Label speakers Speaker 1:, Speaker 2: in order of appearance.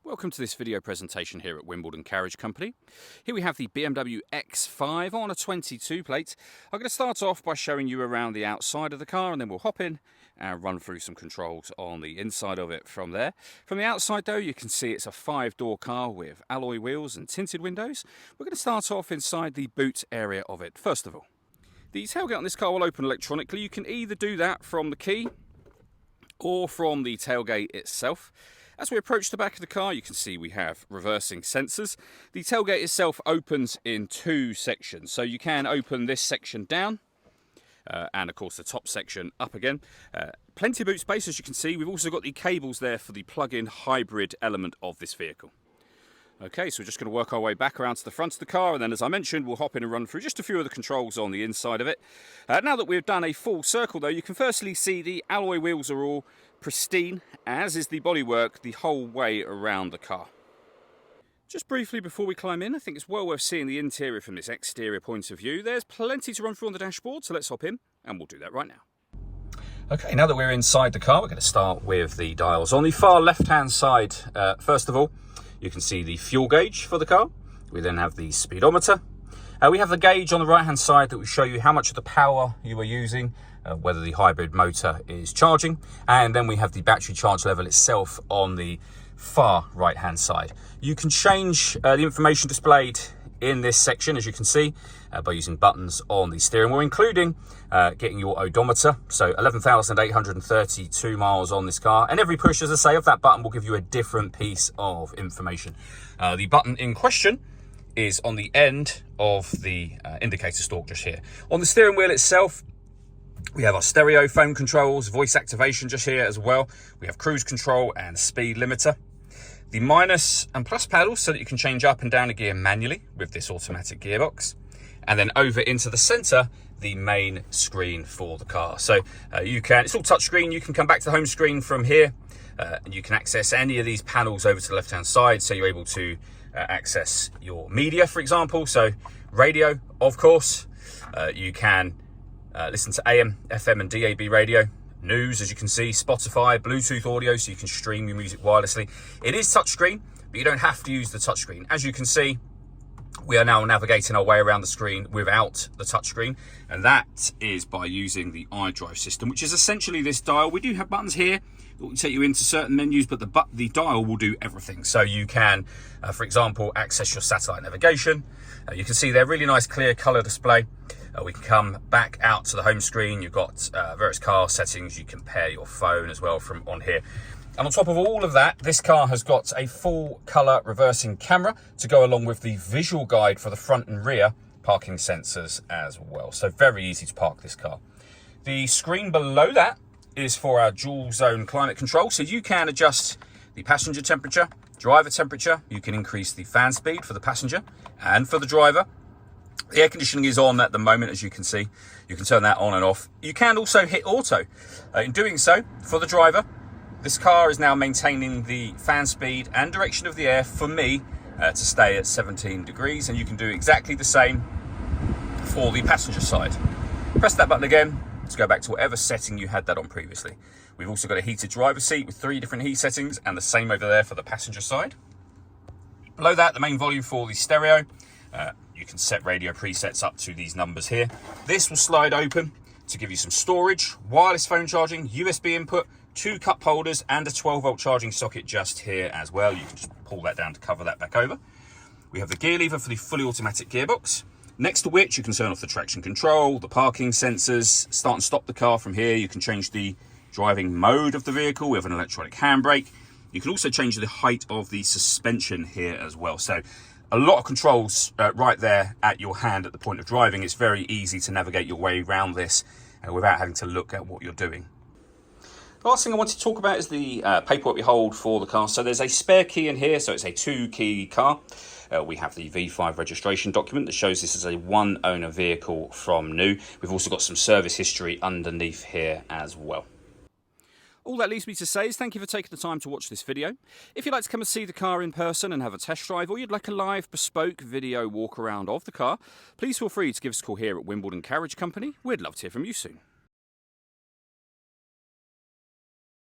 Speaker 1: Welcome to this video presentation here at Wimbledon Carriage Company. Here we have the BMW X5 on a 22 plate. I'm going to start off by showing you around the outside of the car, and then we'll hop in and run through some controls on the inside of it from there. From the outside though, you can see it's a 5-door car with alloy wheels and tinted windows. We're going to start off inside the boot area of it first of all. The tailgate on this car will open electronically. You can either do that from the key or from the tailgate itself. As we approach the back of the car, you can see we have reversing sensors. The tailgate itself opens in two sections, so you can open this section down and of course the top section up again. Plenty of boot space, as you can see. We've also got the cables there for the plug-in hybrid element of this vehicle. Okay, so we're just going to work our way back around to the front of the car, and then as I mentioned, we'll hop in and run through just a few of the controls on the inside of it. Now that we've done a full circle though, you can firstly see the alloy wheels are all pristine, as is the bodywork the whole way around the car. Just briefly before we climb in, I think it's well worth seeing the interior from this exterior point of view. There's plenty to run through on the dashboard, so let's hop in and we'll do that right now. Okay, now that we're inside the car, we're going to start with the dials. On the far left-hand side, first of all, you can see the fuel gauge for the car. We then have the speedometer. We have the gauge on the right-hand side that will show you how much of the power you are using, whether the hybrid motor is charging, and then we have the battery charge level itself on the far right-hand side. You can change the information displayed in this section, as you can see, by using buttons on the steering wheel, including getting your odometer. So 11,832 miles on this car, and every push, as I say, of that button will give you a different piece of information. The button in question is on the end of the indicator stalk just here. On the steering wheel itself, we have our stereo phone controls, voice activation just here as well. We have cruise control and speed limiter. The minus and plus pedals so that you can change up and down a gear manually with this automatic gearbox. And then over into the center, the main screen for the car. So it's all touchscreen. You can come back to the home screen from here. And you can access any of these panels over to the left-hand side. So you're able to access your media, for example. So radio, of course. You can listen to AM, FM and DAB radio. News, as you can see, Spotify, Bluetooth audio, so you can stream your music wirelessly. It is touchscreen, but you don't have to use the touchscreen. As you can see, we are now navigating our way around the screen without the touchscreen, and that is by using the iDrive system, which is essentially this dial. We do have buttons here that will take you into certain menus, but the dial will do everything. So you can, for example, access your satellite navigation. You can see there, really nice clear color display. We can come back out to the home screen. You've got various car settings. You can pair your phone as well from on here. And on top of all of that, this car has got a full color reversing camera to go along with the visual guide for the front and rear parking sensors as well. So very easy to park this car. The screen below that is for our dual zone climate control. So you can adjust the passenger temperature, driver temperature. You can increase the fan speed for the passenger and for the driver. The air conditioning is on at the moment, as you can see. You can turn that on and off. You can also hit auto. In doing so, for the driver, this car is now maintaining the fan speed and direction of the air for me to stay at 17 degrees, and you can do exactly the same for the passenger side. Press that button again to go back to whatever setting you had that on previously. We've also got a heated driver's seat with 3 different heat settings, and the same over there for the passenger side. Below that, the main volume for the stereo. You can set radio presets up to these numbers here. This will slide open to give you some storage, wireless phone charging, USB input, 2 cup holders, and a 12-volt charging socket just here as well. You can just pull that down to cover that back over. We have the gear lever for the fully automatic gearbox, next to which you can turn off the traction control, the parking sensors, start and stop the car from here. You can change the driving mode of the vehicle. We have an electronic handbrake. You can also change the height of the suspension here as well. So a lot of controls right there at your hand at the point of driving. It's very easy to navigate your way around this without having to look at what you're doing. The last thing I want to talk about is the paperwork we hold for the car. So there's a spare key in here, so it's a 2-key car. We have the V5 registration document that shows this is a 1-owner vehicle from new. We've also got some service history underneath here as well. All that leaves me to say is thank you for taking the time to watch this video. If you'd like to come and see the car in person and have a test drive, or you'd like a live bespoke video walk around of the car, please feel free to give us a call here at Wimbledon Carriage Company. We'd love to hear from you soon.